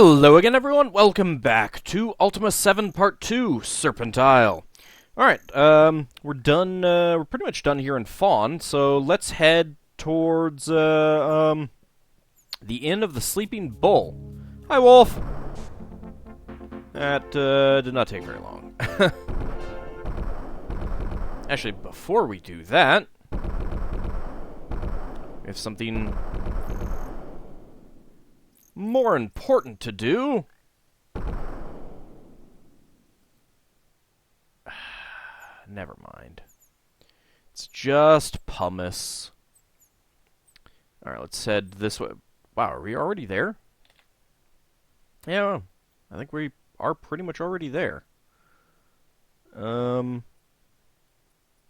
Hello again, everyone. Welcome back to Ultima VII Part 2, Serpent Isle. Alright, we're done, we're pretty much done here in Fawn, so let's head towards, the Inn of the Sleeping Bull. Hi, Wolf! That, did not take very long. Actually, before we do that, we have something more important to do. Never mind. It's just pumice. Alright, let's head this way. Wow, are we already there? Yeah, I think we are pretty much already there.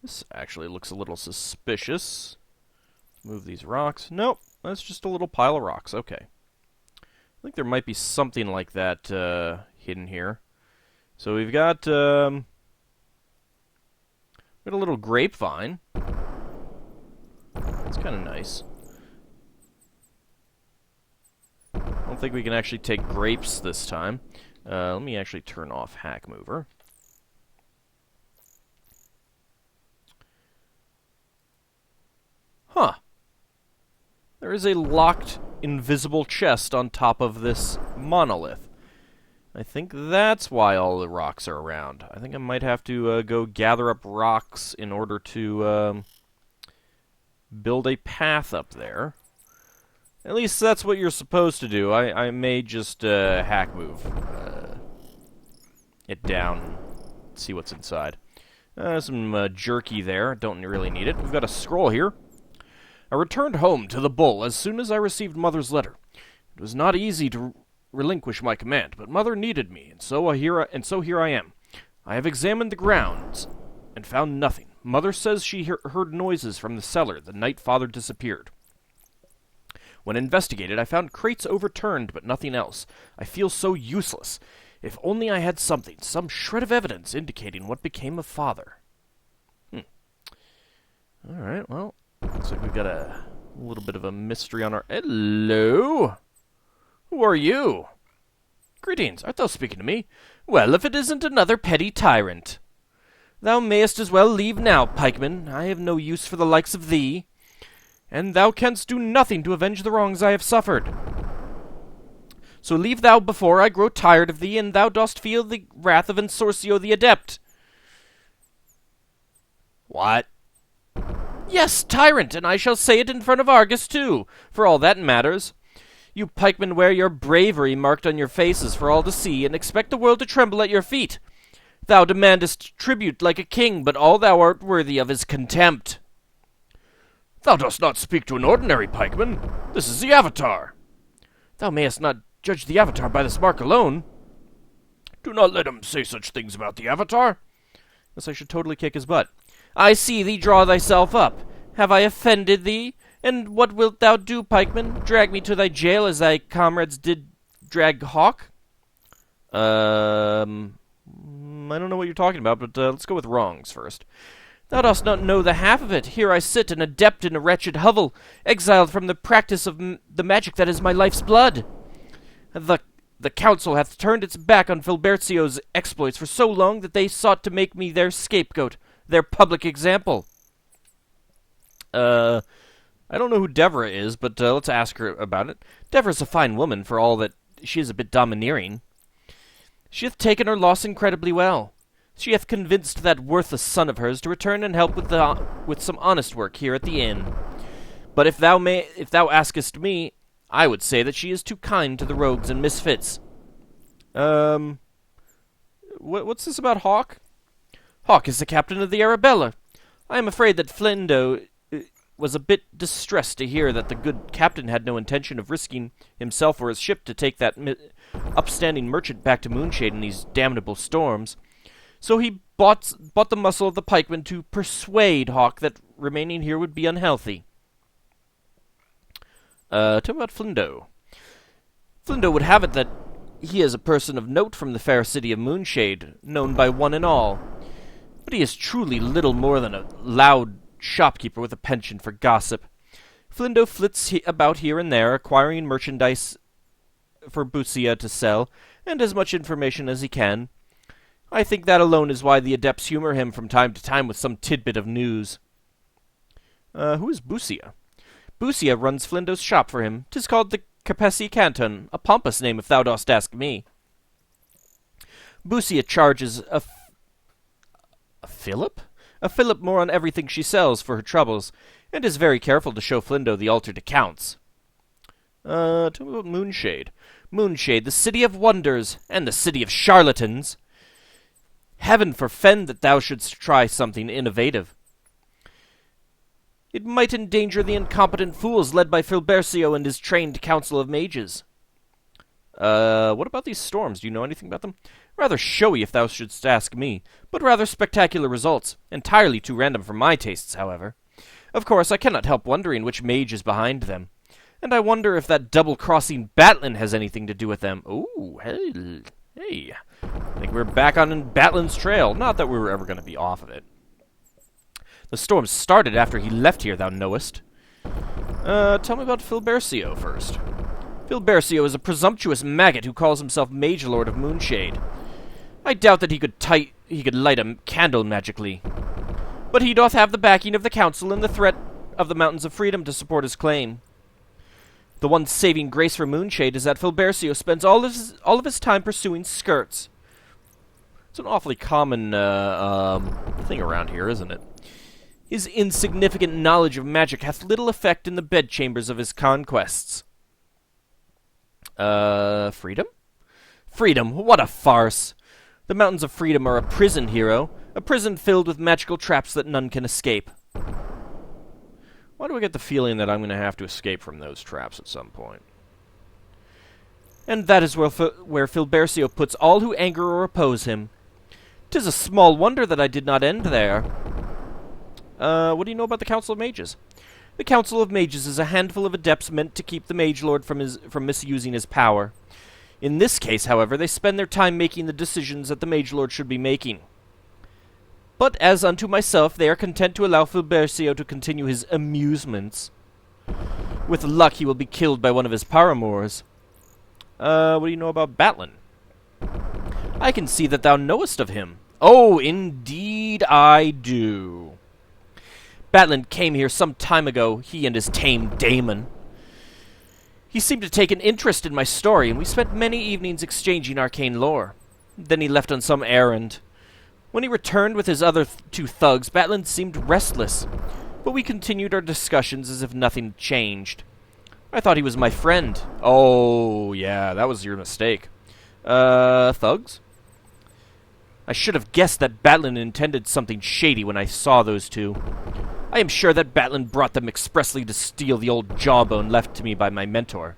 This actually looks a little suspicious. Move these rocks. Nope, that's just a little pile of rocks. Okay. I think there might be something like that hidden here. So we've got a little grapevine. It's kind of nice. I don't think we can actually take grapes this time. Let me actually turn off Hack Mover. Huh. There is a locked invisible chest on top of this monolith. I think that's why all the rocks are around. I think I might have to go gather up rocks in order to build a path up there. At least that's what you're supposed to do. I may just hack move it down and see what's inside. Some jerky there. Don't really need it. We've got a scroll here. I returned home to the Bull as soon as I received Mother's letter. It was not easy to relinquish my command, but Mother needed me, and so here I am. I have examined the grounds and found nothing. Mother says she heard noises from the cellar the night Father disappeared. When investigated, I found crates overturned, but nothing else. I feel so useless. If only I had something, some shred of evidence indicating what became of Father. Alright, well, looks like we've got a little bit of a mystery on our... Hello? Who are you? Greetings, art thou speaking to me? Well, if it isn't another petty tyrant. Thou mayest as well leave now, pikeman. I have no use for the likes of thee. And thou canst do nothing to avenge the wrongs I have suffered. So leave thou before I grow tired of thee, and thou dost feel the wrath of Ensorcio the Adept. What? Yes, tyrant, and I shall say it in front of Argus, too, for all that matters. You pikemen wear your bravery marked on your faces for all to see, and expect the world to tremble at your feet. Thou demandest tribute like a king, but all thou art worthy of is contempt. Thou dost not speak to an ordinary pikeman. This is the Avatar. Thou mayest not judge the Avatar by this mark alone. Do not let him say such things about the Avatar. Yes, I should totally kick his butt. I see thee draw thyself up. Have I offended thee? And what wilt thou do, pikeman? Drag me to thy jail as thy comrades did drag Hawk? I don't know what you're talking about, but let's go with wrongs first. Thou dost not know the half of it. Here I sit, an adept in a wretched hovel, exiled from the practice of the magic that is my life's blood. The council hath turned its back on Filbertio's exploits for so long that they sought to make me their scapegoat, their public example. I don't know who Devra is, but let's ask her about it. Devra's a fine woman, for all that she is a bit domineering. She hath taken her loss incredibly well. She hath convinced that worthless son of hers to return and help with some honest work here at the inn. But if thou askest me, I would say that she is too kind to the rogues and misfits. What's this about Hawk? Hawk is the captain of the Arabella. I am afraid that Flindo was a bit distressed to hear that the good captain had no intention of risking himself or his ship to take that upstanding merchant back to Moonshade in these damnable storms. So he bought the muscle of the pikeman to persuade Hawk that remaining here would be unhealthy. Tell me about Flindo. Flindo would have it that he is a person of note from the fair city of Moonshade, known by one and all. But he is truly little more than a loud shopkeeper with a penchant for gossip. Flindo flits about here and there, acquiring merchandise for Busia to sell, and as much information as he can. I think that alone is why the adepts humor him from time to time with some tidbit of news. Who is Busia? Busia runs Flindo's shop for him. 'Tis called the Capesi Canton, a pompous name if thou dost ask me. Busia charges a fillip? A fillip more on everything she sells for her troubles, and is very careful to show Flindo the altered accounts. Tell me about Moonshade. Moonshade, the city of wonders, and the city of charlatans. Heaven forfend that thou shouldst try something innovative. It might endanger the incompetent fools led by Filbercio and his trained council of mages. What about these storms? Do you know anything about them? Rather showy, if thou shouldst ask me, but rather spectacular results. Entirely too random for my tastes, however. Of course, I cannot help wondering which mage is behind them. And I wonder if that double-crossing Batlin has anything to do with them. Ooh, hey. I think we're back on Batlin's trail. Not that we were ever going to be off of it. The storm started after he left here, thou knowest. Tell me about Filbercio first. Filbercio is a presumptuous maggot who calls himself Mage Lord of Moonshade. I doubt that he could light a candle magically. But he doth have the backing of the council and the threat of the Mountains of Freedom to support his claim. The one saving grace for Moonshade is that Filbercio spends all of his time pursuing skirts. It's an awfully common thing around here, isn't it? His insignificant knowledge of magic hath little effect in the bedchambers of his conquests. Freedom? Freedom, what a farce! The Mountains of Freedom are a prison, hero. A prison filled with magical traps that none can escape. Why do I get the feeling that I'm going to have to escape from those traps at some point? And that is where Filbercio puts all who anger or oppose him. 'Tis a small wonder that I did not end there. What do you know about the Council of Mages? The Council of Mages is a handful of adepts meant to keep the Mage Lord from misusing his power. In this case, however, they spend their time making the decisions that the Mage Lord should be making. But as unto myself, they are content to allow Filbercio to continue his amusements. With luck, he will be killed by one of his paramours. What do you know about Batlin? I can see that thou knowest of him. Oh, indeed I do. Batlin came here some time ago, he and his tame daemon. He seemed to take an interest in my story, and we spent many evenings exchanging arcane lore. Then he left on some errand. When he returned with his other two thugs, Batlin seemed restless, but we continued our discussions as if nothing had changed. I thought he was my friend. Oh, yeah, that was your mistake. Thugs? I should have guessed that Batlin intended something shady when I saw those two. I am sure that Batlin brought them expressly to steal the old jawbone left to me by my mentor.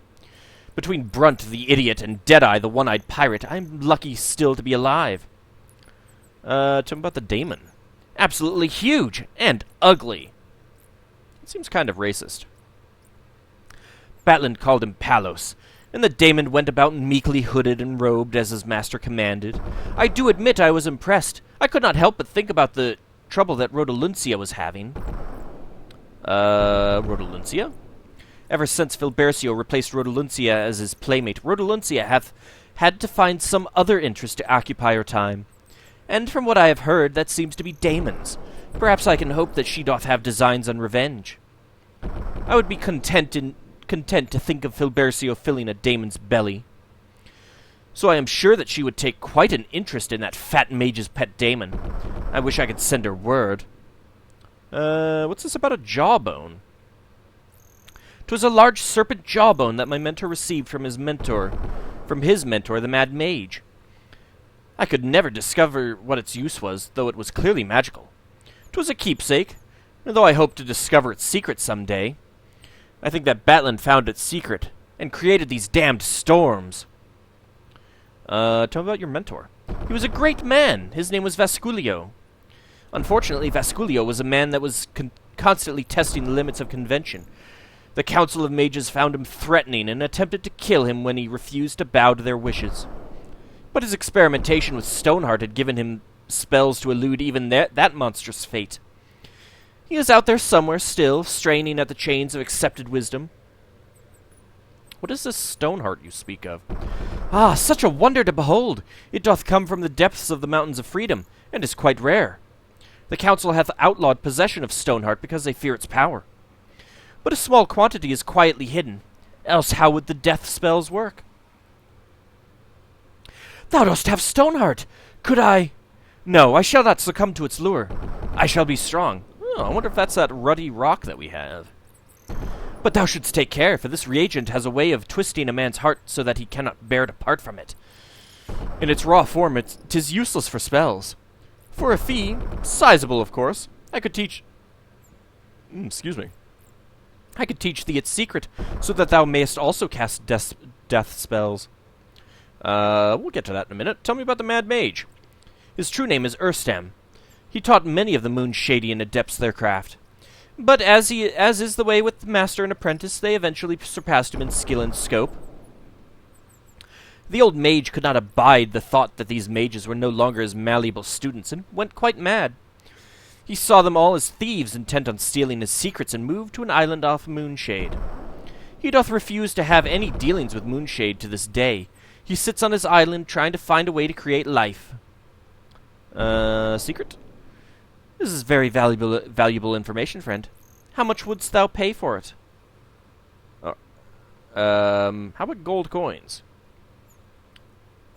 Between Brunt, the idiot, and Deadeye, the one-eyed pirate, I'm lucky still to be alive. Tell me about the daemon. Absolutely huge and ugly. It seems kind of racist. Batlin called him Palos, and the daemon went about meekly hooded and robed as his master commanded. I do admit I was impressed. I could not help but think about the trouble that Rodaluncia was having. Rodaluncia? Ever since Filbercio replaced Rodaluncia as his playmate, Rodaluncia hath had to find some other interest to occupy her time. And from what I have heard, that seems to be daemons. Perhaps I can hope that she doth have designs on revenge. I would be content to think of Filbercio filling a daemon's belly. So I am sure that she would take quite an interest in that fat mage's pet daemon. I wish I could send her word. What's this about a jawbone? 'Twas a large serpent jawbone that my mentor received from his mentor, the Mad Mage. I could never discover what its use was, though it was clearly magical. 'Twas a keepsake, though I hope to discover its secret some day. I think that Batlin found its secret, and created these damned storms. Tell me about your mentor. He was a great man. His name was Vasculio. Unfortunately, Vasculio was a man that was constantly testing the limits of convention. The Council of Mages found him threatening and attempted to kill him when he refused to bow to their wishes. But his experimentation with Stoneheart had given him spells to elude even that monstrous fate. He is out there somewhere still, straining at the chains of accepted wisdom. What is this stone heart you speak of? Ah, such a wonder to behold! It doth come from the depths of the mountains of freedom, and is quite rare. The council hath outlawed possession of stone heart because they fear its power. But a small quantity is quietly hidden, else how would the death spells work? Thou dost have stone heart! Could I... No, I shall not succumb to its lure. I shall be strong. Oh, I wonder if that's that ruddy rock that we have. But thou shouldst take care, for this reagent has a way of twisting a man's heart so that he cannot bear to part from it. In its raw form, 'tis useless for spells. For a fee, sizable of course, I could teach... excuse me. I could teach thee its secret, so that thou mayest also cast death spells. We'll get to that in a minute. Tell me about the Mad Mage. His true name is Urstam. He taught many of the Moonshadian adepts their craft. But as is the way with master and apprentice, they eventually surpassed him in skill and scope. The old mage could not abide the thought that these mages were no longer his malleable students, and went quite mad. He saw them all as thieves intent on stealing his secrets, and moved to an island off Moonshade. He doth refuse to have any dealings with Moonshade to this day. He sits on his island trying to find a way to create life. Secret? This is very valuable information, friend. How much wouldst thou pay for it? How about gold coins?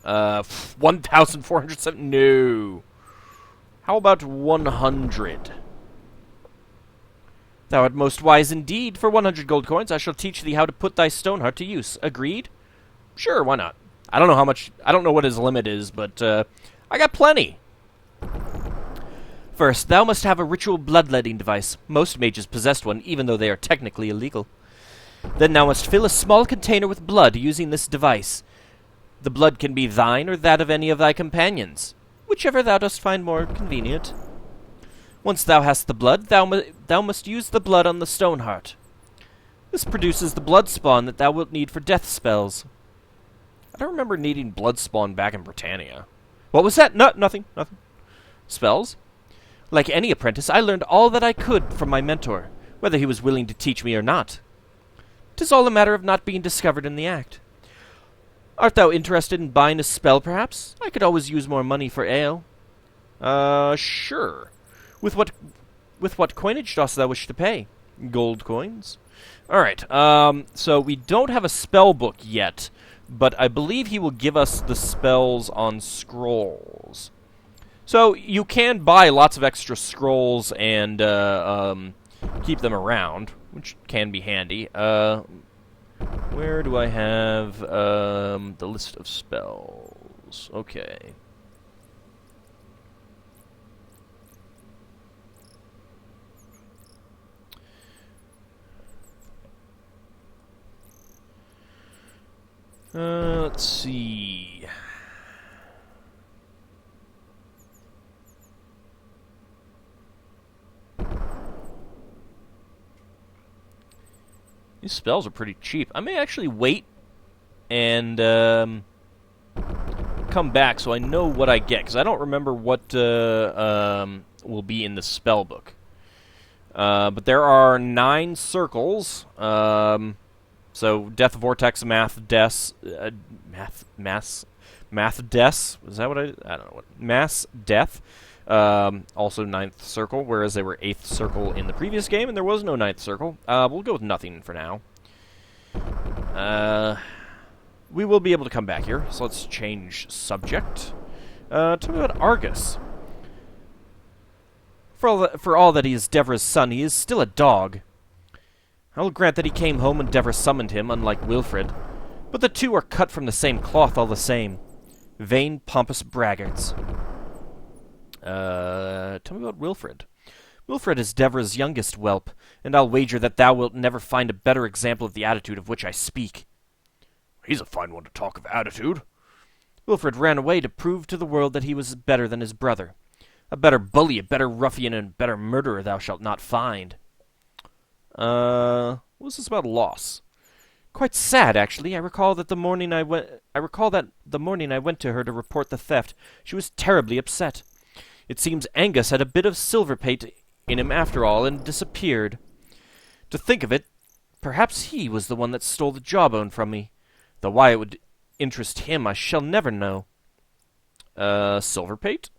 1,407. No. How about 100? Thou art most wise indeed. For 100 gold coins, I shall teach thee how to put thy stone heart to use. Agreed? Sure, why not? I don't know how much. I don't know what his limit is, but I got plenty. First, thou must have a ritual bloodletting device. Most mages possess one, even though they are technically illegal. Then thou must fill a small container with blood using this device. The blood can be thine or that of any of thy companions, whichever thou dost find more convenient. Once thou hast the blood, thou must use the blood on the stone heart. This produces the blood spawn that thou wilt need for death spells. I don't remember needing blood spawn back in Britannia. What was that? Nothing. Spells? Like any apprentice, I learned all that I could from my mentor, whether he was willing to teach me or not. 'Tis all a matter of not being discovered in the act. Art thou interested in buying a spell, perhaps? I could always use more money for ale. Sure. With what coinage dost thou wish to pay? Gold coins? Alright, so we don't have a spell book yet, but I believe he will give us the spells on scrolls. So you can buy lots of extra scrolls and keep them around, which can be handy. Where do I have the list of spells? Okay. Let's see. These spells are pretty cheap. I may actually wait and come back so I know what I get, because I don't remember what will be in the spell book. But there are 9 circles. So Death, Vortex, Math, Des... Mass... Is that what I don't know what... Mass, Death. Also 9th circle, whereas they were 8th circle in the previous game, and there was no 9th circle. We'll go with nothing for now. We will be able to come back here, so let's change subject. Tell me about Argus. For all that he is Devra's son, he is still a dog. I will grant that he came home when Devra summoned him, unlike Wilfred, but the two are cut from the same cloth all the same. Vain, pompous braggarts. Tell me about Wilfred. Wilfred is Devra's youngest whelp, and I'll wager that thou wilt never find a better example of the attitude of which I speak. He's a fine one to talk of attitude. Wilfred ran away to prove to the world that he was better than his brother. A better bully, a better ruffian, and a better murderer thou shalt not find. What's this about loss? Quite sad, actually. I recall that the morning I went to her to report the theft, she was terribly upset. It seems Angus had a bit of silver plate in him after all, and disappeared. To think of it, Perhaps he was the one that stole the jawbone from me. Though why it would interest him, I shall never know. Silverpate?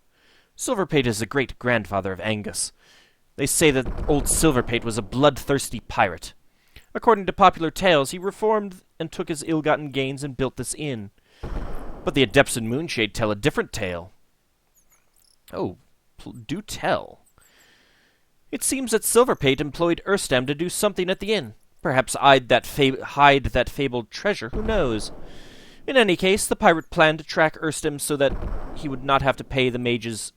Silverpate is the great-grandfather of Angus. They say that old Silverpate was a bloodthirsty pirate. According to popular tales, he reformed and took his ill-gotten gains and built this inn. But the Adepts in Moonshade tell a different tale. Oh, do tell. It seems that Silverpate employed Erstam to do something at the inn. Perhaps hide that fabled treasure, who knows? In any case, the pirate planned to track Erstam so that he would not have to pay the mage's...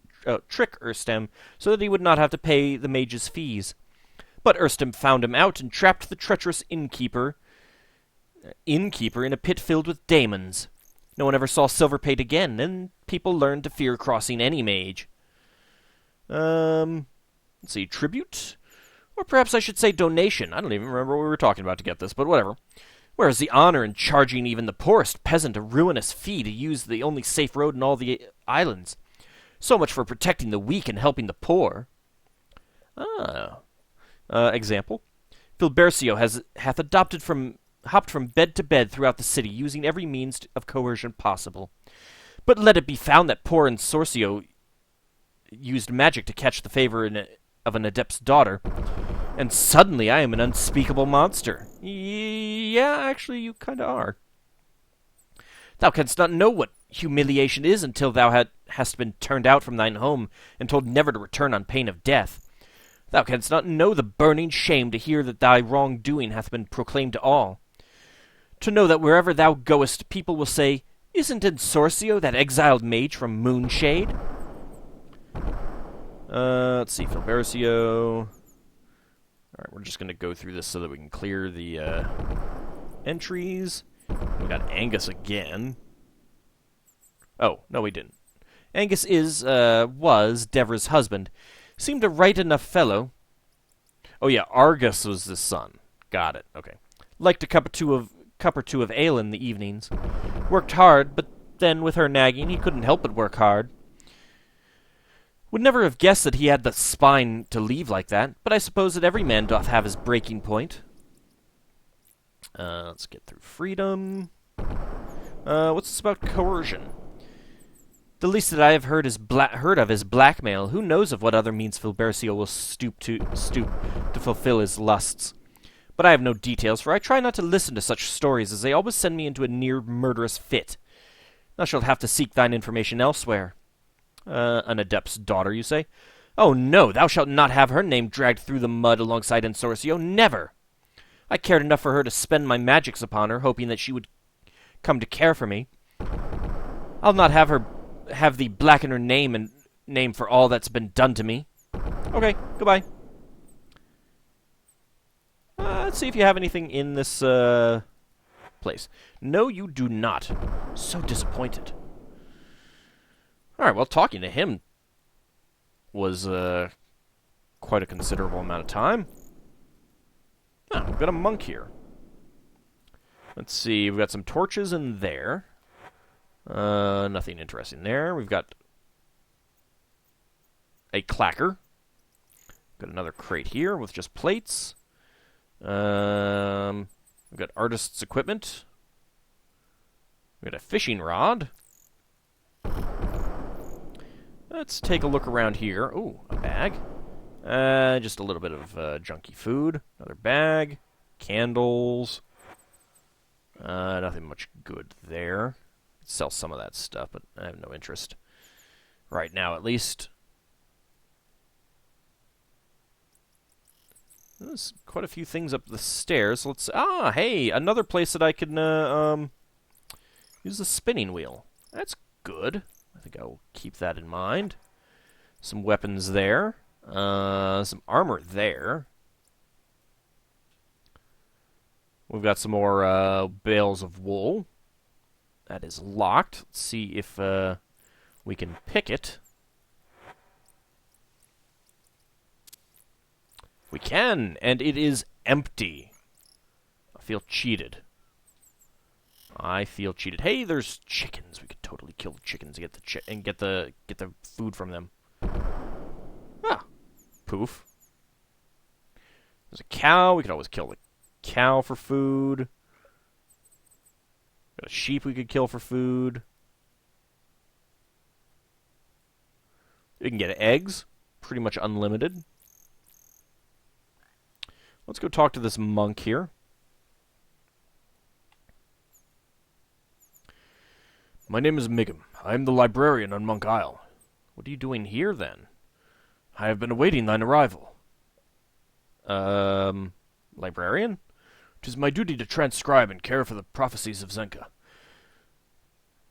trick Erstam so that he would not have to pay the mage's fees. But Erstam found him out and trapped the treacherous innkeeper in a pit filled with daemons. No one ever saw Silverpate again, and people learned to fear crossing any mage. Let's see, tribute? Or perhaps I should say donation. I don't even remember what we were talking about to get this, but whatever. Where is the honor in charging even the poorest peasant a ruinous fee to use the only safe road in all the islands? So much for protecting the weak and helping the poor. Example. Filbercio hath hopped from bed to bed throughout the city, using every means of coercion possible. But let it be found that poor Ensorcio used magic to catch the favor of an adept's daughter, and suddenly I am an unspeakable monster. Yeah, actually, you kinda are. Thou canst not know what humiliation is until thou hast been turned out from thine home and told never to return on pain of death. Thou canst not know the burning shame to hear that thy wrongdoing hath been proclaimed to all. To know that wherever thou goest, people will say, "Isn't Ensorcio that exiled mage from Moonshade?" Let's see, Filbercio. Alright, we're just going to go through this so that we can clear the entries. We got Angus again. Oh, no we didn't. Angus was Devra's husband. Seemed a right enough fellow. Oh yeah, Argus was the son. Got it, okay. Liked a cup or two of ale in the evenings. Worked hard, but then with her nagging, he couldn't help but work hard. Would never have guessed that he had the spine to leave like that, but I suppose that every man doth have his breaking point. Let's get through freedom. What's this about coercion? The least that I have heard of is blackmail. Who knows of what other means Filbercio will stoop to fulfill his lusts? But I have no details, for I try not to listen to such stories, as they always send me into a near murderous fit. Thou shalt have to seek thine information elsewhere. An adept's daughter, you say? Oh no, thou shalt not have her name dragged through the mud alongside Ensorcio, never! I cared enough for her to spend my magics upon her, hoping that she would come to care for me. I'll not have thee blacken her name for all that's been done to me. Okay, goodbye. Let's see if you have anything in this, place. No, you do not. So disappointed. Alright, well, talking to him was, quite a considerable amount of time. Oh, we've got a monk here. Let's see, we've got some torches in there. Nothing interesting there. We've got a clacker. Got another crate here with just plates. We've got artist's equipment. We've got a fishing rod. Let's take a look around here. Ooh, a bag. Just a little bit of junky food. Another bag. Candles. Nothing much good there. Sell some of that stuff, but I have no interest. Right now, at least. There's quite a few things up the stairs. Let's... Ah, hey! Another place that I can, use the spinning wheel. That's good. I think I will keep that in mind. Some weapons there. Some armor there. We've got some more, bales of wool. That is locked. Let's see if, we can pick it. We can, and it is empty. I feel cheated. I feel cheated. Hey, there's chickens. We could totally kill the chickens and get the food from them. Ah, poof. There's a cow. We could always kill cow for food. Got a sheep we could kill for food. We can get eggs. Pretty much unlimited. Let's go talk to this monk here. My name is Migum. I am the librarian on Monk Isle. What are you doing here, then? I have been awaiting thine arrival. Librarian? 'Tis my duty to transcribe and care for the prophecies of Zenka.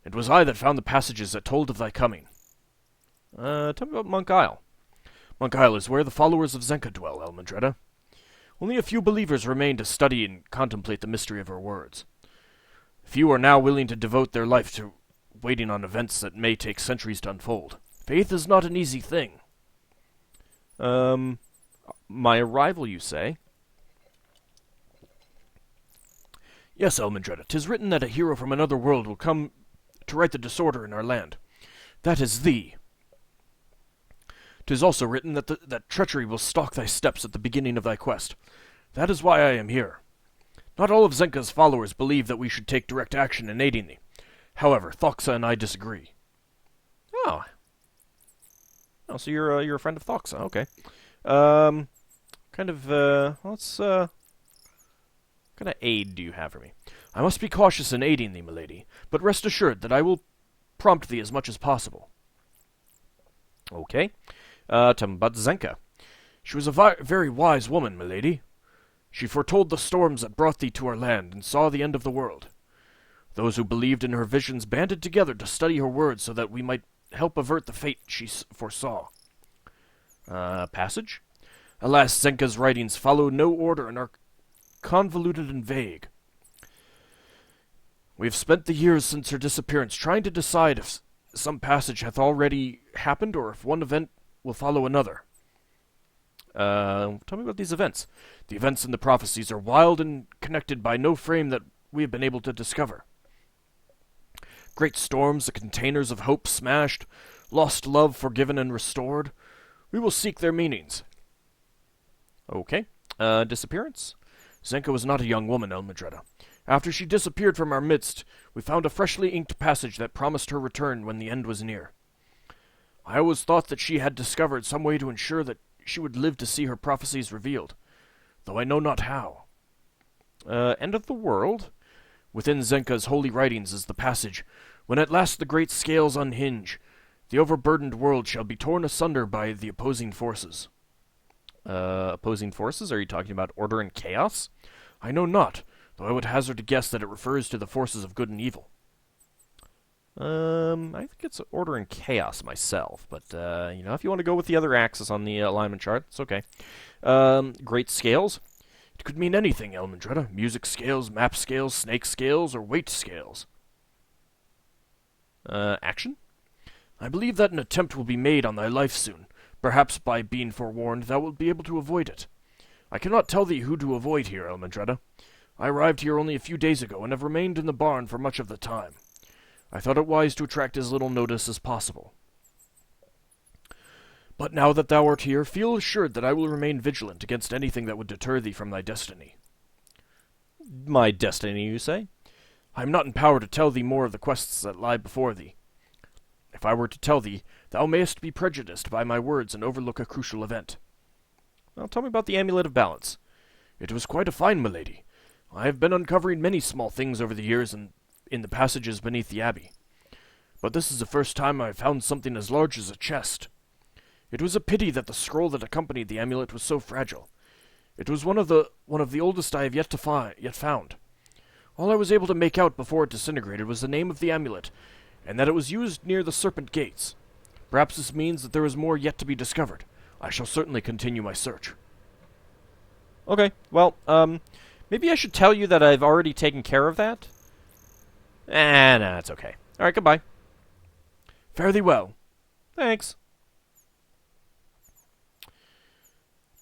It was I that found the passages that told of thy coming. Tell me about Monk Isle. Monk Isle is where the followers of Zenka dwell, Elmandretta. Only a few believers remain to study and contemplate the mystery of her words. Few are now willing to devote their life to waiting on events that may take centuries to unfold. Faith is not an easy thing. My arrival, you say? Yes, Elmandretta, 'tis written that a hero from another world will come to right the disorder in our land. That is thee. 'Tis also written that treachery will stalk thy steps at the beginning of thy quest. That is why I am here. Not all of Zenka's followers believe that we should take direct action in aiding thee. However, Thoxa and I disagree. Oh, so you're a friend of Thoxa, okay. What kind of aid do you have for me? I must be cautious in aiding thee, milady, but rest assured that I will prompt thee as much as possible. Okay. Tell me about Zenka. She was a very wise woman, milady. She foretold the storms that brought thee to our land and saw the end of the world. Those who believed in her visions banded together to study her words so that we might help avert the fate she foresaw. Passage? Alas, Zenka's writings follow no order and are convoluted and vague. We have spent the years since her disappearance trying to decide if some passage hath already happened or if one event will follow another. Tell me about these events. The events in the prophecies are wild and connected by no frame that we have been able to discover. Great storms, the containers of hope smashed, lost love forgiven and restored. We will seek their meanings. Okay. Disappearance? Zenka was not a young woman, Elmandretta. After she disappeared from our midst, we found a freshly inked passage that promised her return when the end was near. I always thought that she had discovered some way to ensure that she would live to see her prophecies revealed, though I know not how. End of the world? Within Zenka's holy writings is the passage, when at last the great scales unhinge, the overburdened world shall be torn asunder by the opposing forces. Opposing forces? Are you talking about order and chaos? I know not, though I would hazard a guess that it refers to the forces of good and evil. I think it's order and chaos myself, but, if you want to go with the other axis on the alignment chart, it's okay. Great scales? It could mean anything, Elmandretta. Music scales, map scales, snake scales, or weight scales. Action? I believe that an attempt will be made on thy life soon. Perhaps by being forewarned, thou wilt be able to avoid it. I cannot tell thee who to avoid here, Elmandretta. I arrived here only a few days ago, and have remained in the barn for much of the time. I thought it wise to attract as little notice as possible. But now that thou art here, feel assured that I will remain vigilant against anything that would deter thee from thy destiny. My destiny, you say? I am not in power to tell thee more of the quests that lie before thee. If I were to tell thee, thou mayest be prejudiced by my words and overlook a crucial event. Well, tell me about the Amulet of Balance. It was quite a find, milady. I have been uncovering many small things over the years in the passages beneath the abbey. But this is the first time I have found something as large as a chest. It was a pity that the scroll that accompanied the amulet was so fragile. It was one of the oldest I have yet found. All I was able to make out before it disintegrated was the name of the amulet, and that it was used near the Serpent Gates. Perhaps this means that there is more yet to be discovered. I shall certainly continue my search. Okay, well, maybe I should tell you that I've already taken care of that? No, it's okay. Alright, goodbye. Fare thee well. Thanks.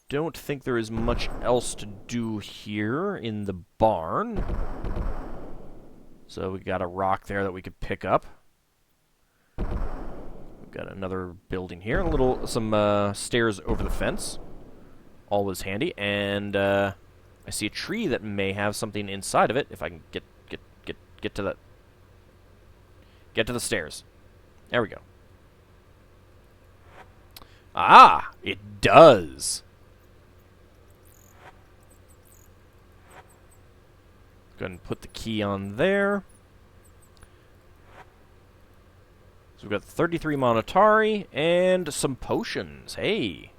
Don't think there is much else to do here in the barn. So we got a rock there that we could pick up. We've got another building here, some stairs over the fence. Always handy, and I see a tree that may have something inside of it. If I can get to the stairs. There we go. Ah, it does. Go ahead and put the key on there. So we've got 33 Monetari and some potions. Hey.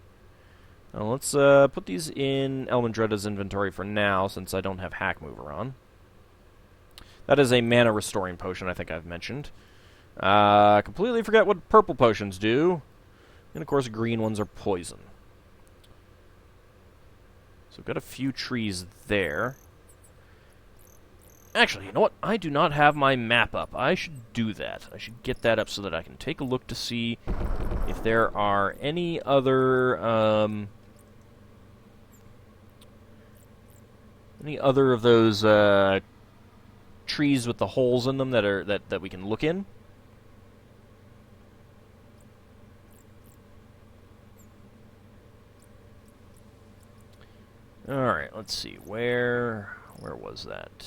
Now let's put these in Elmandretta's inventory for now, since I don't have Hack Mover on. That is a mana restoring potion, I think I've mentioned. Completely forget what purple potions do. And of course, green ones are poison. So we've got a few trees there. Actually, you know what? I do not have my map up. I should do that. I should get that up so that I can take a look to see if there are any other of those trees with the holes in them that we can look in. Alright, let's see. Where was that?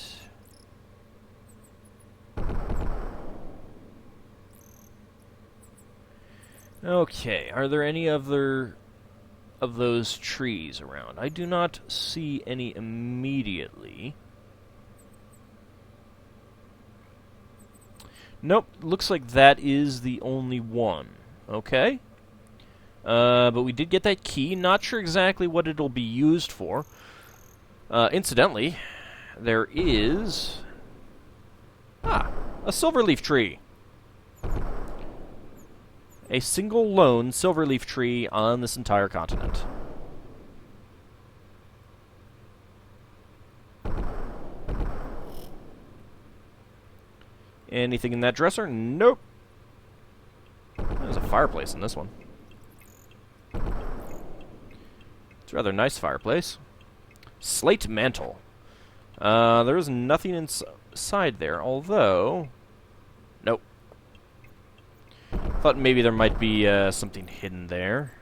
Okay, are there any other of those trees around? I do not see any immediately. Nope, looks like that is the only one. Okay. But we did get that key. Not sure exactly what it'll be used for. Incidentally, there is... a silverleaf tree. A single lone silverleaf tree on this entire continent. Anything in that dresser? Nope. There's a fireplace in this one. It's a rather nice fireplace. Slate mantle. There is nothing inside there, although... Nope. Thought maybe there might be something hidden there.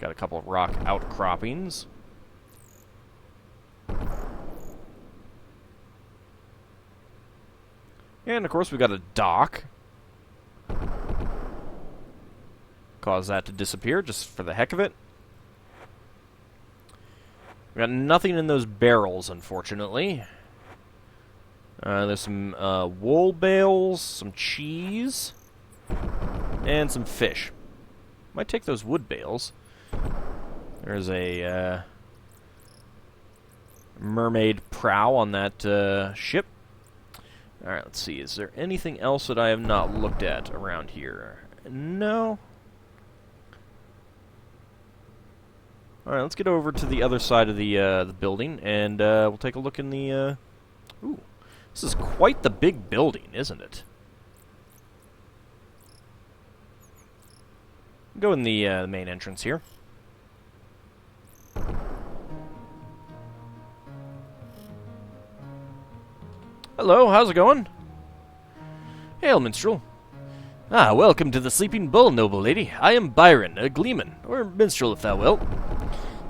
Got a couple of rock outcroppings. And, of course, we've got a dock. Cause that to disappear, just for the heck of it. We've got nothing in those barrels, unfortunately. There's some wool bales, some cheese, and some fish. Might take those wood bales. There's a mermaid prow on that ship. Alright, let's see. Is there anything else that I have not looked at around here? No. Alright, let's get over to the other side of the building, and we'll take a look in the... Ooh, this is quite the big building, isn't it? Go in the main entrance here. Hello, how's it going? Hail, minstrel. Ah, welcome to the Sleeping Bull, noble lady. I am Byron, a gleeman, or minstrel if thou wilt.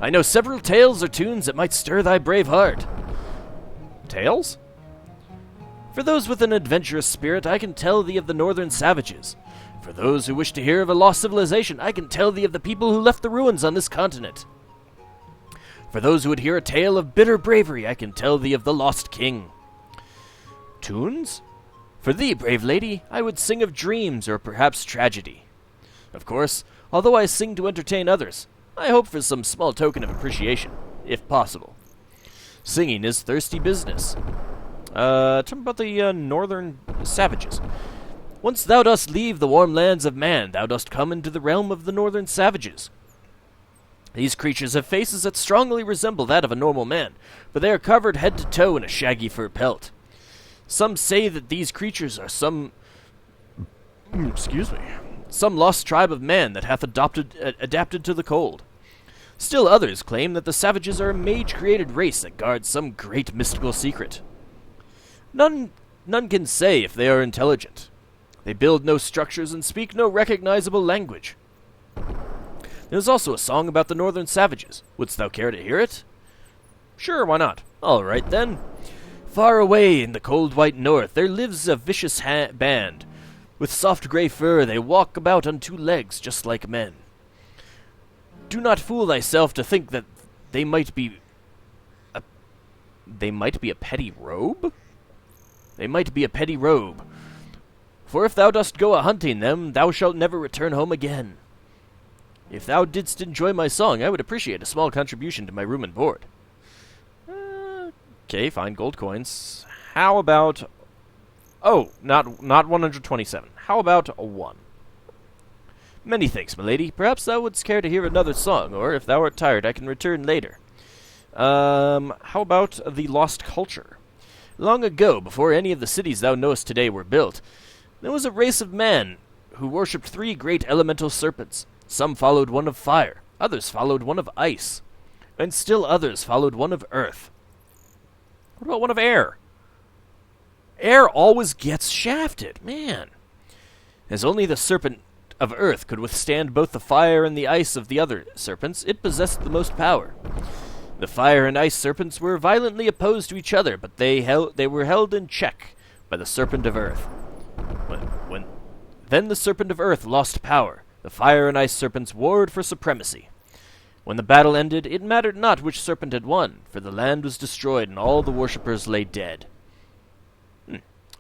I know several tales or tunes that might stir thy brave heart. Tales? For those with an adventurous spirit, I can tell thee of the northern savages. For those who wish to hear of a lost civilization, I can tell thee of the people who left the ruins on this continent. For those who would hear a tale of bitter bravery, I can tell thee of the lost king. Tunes? For thee, brave lady, I would sing of dreams or perhaps tragedy. Of course, although I sing to entertain others, I hope for some small token of appreciation, if possible. Singing is thirsty business. Tell me about the northern savages. Once thou dost leave the warm lands of man, thou dost come into the realm of the northern savages. These creatures have faces that strongly resemble that of a normal man, but they are covered head to toe in a shaggy fur pelt. Some say that these creatures are some lost tribe of man that hath adapted to the cold. Still others claim that the savages are a mage-created race that guards some great mystical secret. None can say if they are intelligent. They build no structures and speak no recognizable language. There is also a song about the northern savages. Wouldst thou care to hear it? Sure, why not? All right, then. Far away in the cold white north there lives a vicious band. With soft gray fur they walk about on two legs, just like men. Do not fool thyself to think that they might be a petty robe? They might be a petty robe. For if thou dost go a-hunting them, thou shalt never return home again. If thou didst enjoy my song, I would appreciate a small contribution to my room and board. Okay, fine, gold coins. How about... Oh, not 127. How about a 1? Many thanks, milady. Perhaps thou wouldst care to hear another song, or if thou art tired, I can return later. How about the lost culture? Long ago, before any of the cities thou knowest today were built, there was a race of men who worshipped 3 great elemental serpents. Some followed one of fire, others followed one of ice, and still others followed one of earth. What about one of air? Air always gets shafted, man. As only the serpent of earth could withstand both the fire and the ice of the other serpents, it possessed the most power. The fire and ice serpents were violently opposed to each other, but they were held in check by the serpent of earth. Then the serpent of earth lost power. The fire and ice serpents warred for supremacy. When the battle ended, it mattered not which serpent had won, for the land was destroyed and all the worshippers lay dead.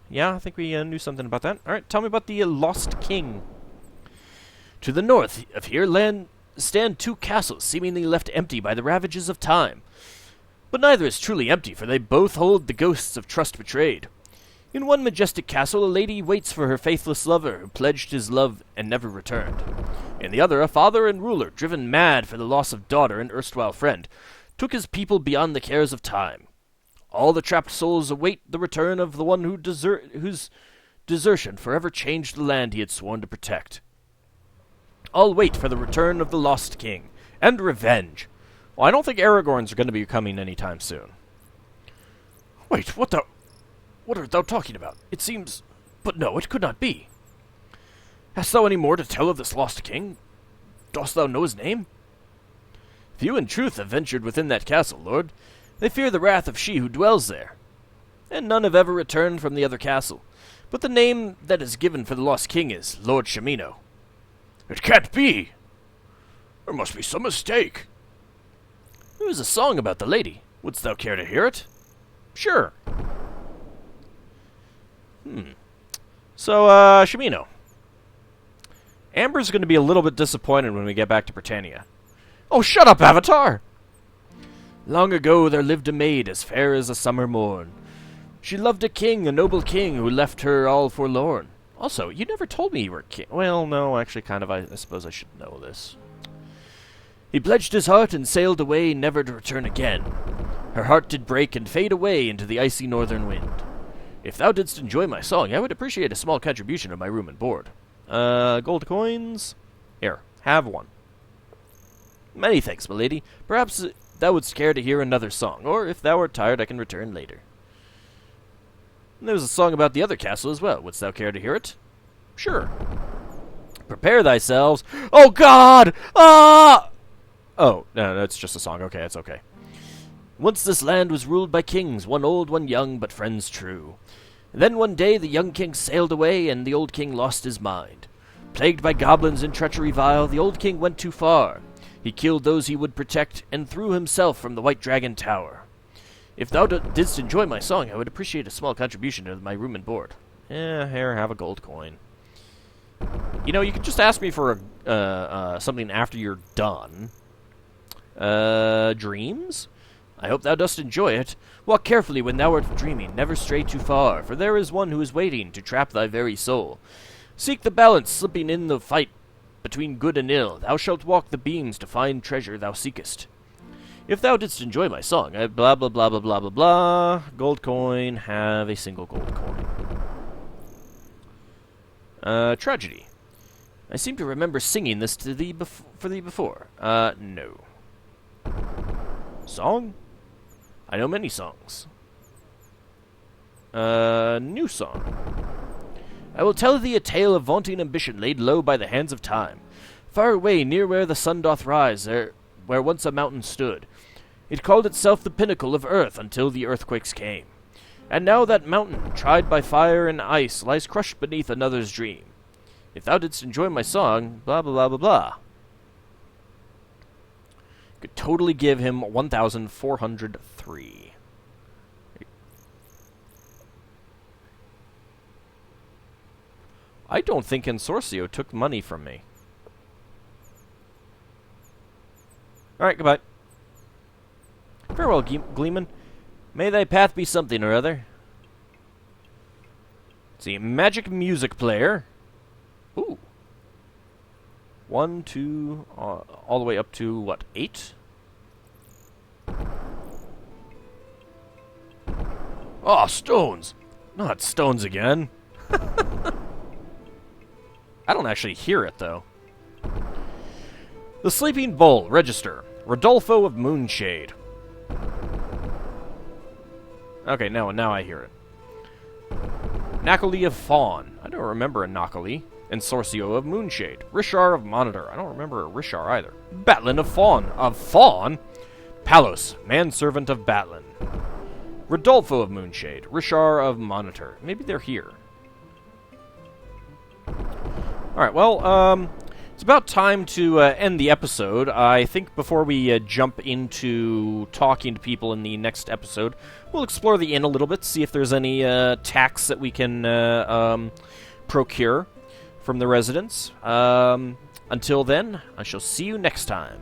Yeah, I think we knew something about that. All right, tell me about the Lost King. To the north of here stand 2 castles, seemingly left empty by the ravages of time. But neither is truly empty, for they both hold the ghosts of trust betrayed. In one majestic castle, a lady waits for her faithless lover, who pledged his love and never returned. In the other, a father and ruler, driven mad for the loss of daughter and erstwhile friend, took his people beyond the cares of time. All the trapped souls await the return of the one whose desertion forever changed the land he had sworn to protect. All wait for the return of the Lost King, and revenge. Well, I don't think Aragorn's going to be coming anytime soon. Wait, what art thou talking about? It seems... But no, it could not be. Hast thou any more to tell of this Lost King? Dost thou know his name? Few in truth have ventured within that castle, lord. They fear the wrath of she who dwells there. And none have ever returned from the other castle. But the name that is given for the Lost King is Lord Shamino. It can't be! There must be some mistake. There is a song about the lady. Wouldst thou care to hear it? Sure. So, Shamino. Amber's going to be a little bit disappointed when we get back to Britannia. Oh, shut up, Avatar! Long ago there lived a maid as fair as a summer morn. She loved a noble king, who left her all forlorn. Also, you never told me you were king. Well, no, actually, kind of, I suppose I should know this. He pledged his heart and sailed away, never to return again. Her heart did break and fade away into the icy northern wind. If thou didst enjoy my song, I would appreciate a small contribution to my room and board. Gold coins? Here, have 1. Many thanks, milady. Perhaps thou wouldst care to hear another song, or if thou art tired, I can return later. And there's a song about the other castle as well. Wouldst thou care to hear it? Sure. Prepare thyselves. Oh, God! Ah! Oh, no, that's just a song. Okay, that's okay. Once this land was ruled by kings, one old, one young, but friends true. Then one day the young king sailed away, and the old king lost his mind. Plagued by goblins and treachery vile, the old king went too far. He killed those he would protect, and threw himself from the White Dragon Tower. If thou didst enjoy my song, I would appreciate a small contribution to my room and board. Here, have a gold coin. You know, you could just ask me for something after you're done. Dreams? I hope thou dost enjoy it. Walk carefully when thou art dreaming, never stray too far, for there is one who is waiting to trap thy very soul. Seek the balance slipping in the fight between good and ill. Thou shalt walk the beams to find treasure thou seekest. If thou didst enjoy my song, I blah blah blah blah blah blah blah. Gold coin, have a single gold coin. Tragedy. I seem to remember singing this to thee for thee before. No. Song? I know many songs. New song. I will tell thee a tale of vaunting ambition laid low by the hands of time. Far away, near where the sun doth rise, there where once a mountain stood, it called itself the pinnacle of earth until the earthquakes came. And now that mountain, tried by fire and ice, lies crushed beneath another's dream. If thou didst enjoy my song, blah blah blah blah blah. Could totally give him 1,403. I don't think Consorcio took money from me. Alright, goodbye. Farewell, Gleeman. May thy path be something or other. Let's see, magic music player. Ooh. 1, 2, all the way up to, what, 8? Oh, stones! Not stones again. I don't actually hear it, though. The Sleeping Bull, register. Rodolfo of Moonshade. Okay, now I hear it. Nakali of Fawn. I don't remember a Nakali. And Sorcio of Moonshade. Rishar of Monitor. I don't remember a Rishar either. Batlin of Fawn. Of Fawn? Palos, manservant of Batlin. Rodolfo of Moonshade. Rishar of Monitor. Maybe they're here. Alright, well, it's about time to end the episode. I think before we jump into talking to people in the next episode, we'll explore the inn a little bit, see if there's any tax that we can procure from the residents. Until then, I shall see you next time.